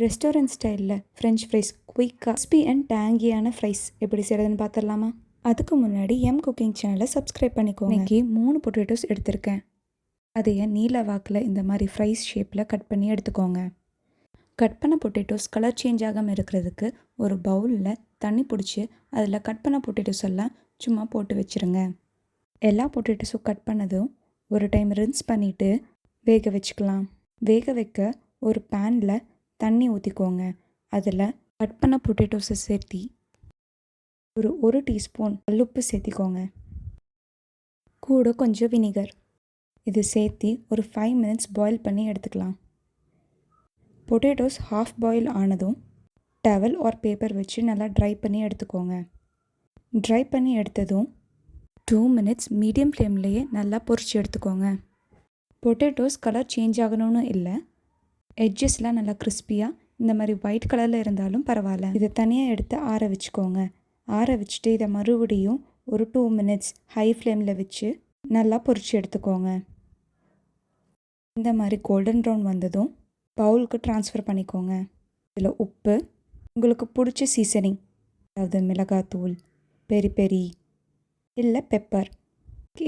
Restaurant ஸ்டைலில் French fries குயிக்காக crispy and டேங்கியான fries எப்படி செய்கிறதுன்னு பார்த்துடலாமா? அதுக்கு முன்னாடி குக்கிங் சேனலை சப்ஸ்கிரைப் பண்ணிக்கோங்க. இன்னைக்கு 3 பொட்டேட்டோஸ் எடுத்திருக்கேன். அதையே நீல வாக்கில் இந்த மாதிரி ஃப்ரைஸ் ஷேப்பில் கட் பண்ணி எடுத்துக்கோங்க. கட் பண்ண பொட்டேட்டோஸ் கலர் சேஞ்ச் ஆகாமல் இருக்கிறதுக்கு ஒரு பவுலில் தண்ணி பிடிச்சி அதில் கட் பண்ண பொட்டேட்டோஸ் எல்லாம் சும்மா போட்டு வச்சுருங்க. எல்லா பொட்டேட்டோஸும் கட் பண்ணதும் ஒரு டைம் ரின்ஸ் பண்ணிவிட்டு வேக வச்சுக்கலாம். வேக வைக்க ஒரு பேனில் தண்ணி ஊற்றிக்கோங்க. அதில் கட் பண்ண பொட்டேட்டோஸை சேர்த்தி ஒரு டீஸ்பூன் கல்லுப்பு சேர்த்திக்கோங்க. கூட கொஞ்சம் வினிகர் இது சேர்த்தி ஒரு 5 minutes பாயில் பண்ணி எடுத்துக்கலாம். பொட்டேட்டோஸ் ஹாஃப் பாயில் ஆனதும் டவல் ஆர் பேப்பர் வச்சு நல்லா ட்ரை பண்ணி எடுத்துக்கோங்க. ட்ரை பண்ணி எடுத்ததும் 2 minutes மீடியம் ஃப்ளேம்லேயே நல்லா பொரிச்சு எடுத்துக்கோங்க. பொட்டேட்டோஸ் கலர் சேஞ்ச் ஆகணும்னு இல்லை, எட்ஜஸ்லாம் நல்லா கிறிஸ்பியாக இந்த மாதிரி ஒயிட் கலரில் இருந்தாலும் பரவாயில்ல. இதை தனியாக எடுத்து ஆற வச்சுக்கோங்க. ஆற வச்சுட்டு இதை மறுபடியும் ஒரு 2 minutes ஹை ஃப்ளேமில் வச்சு நல்லா பொரிச்சு எடுத்துக்கோங்க. இந்த மாதிரி கோல்டன் ப்ரௌன் வந்ததும் பவுலுக்கு ட்ரான்ஸ்ஃபர் பண்ணிக்கோங்க. இதில் உப்பு, உங்களுக்கு பிடிச்ச சீசனிங், அதாவது மிளகாத்தூள், பெரி பெரி இல்லை பெப்பர்,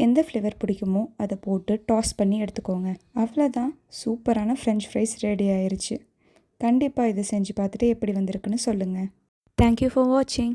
எந்த ஃப்ளேவர் பிடிக்குமோ அதை போட்டு டாஸ் பண்ணி எடுத்துக்கோங்க. அவ்வளோதான், சூப்பரான ஃப்ரெஞ்ச் ஃப்ரைஸ் ரெடி ஆயிடுச்சு. கண்டிப்பாக இதை செஞ்சு பார்த்துட்டு எப்படி வந்திருக்குன்னு சொல்லுங்கள். தேங்க்யூ ஃபார் வாட்சிங்.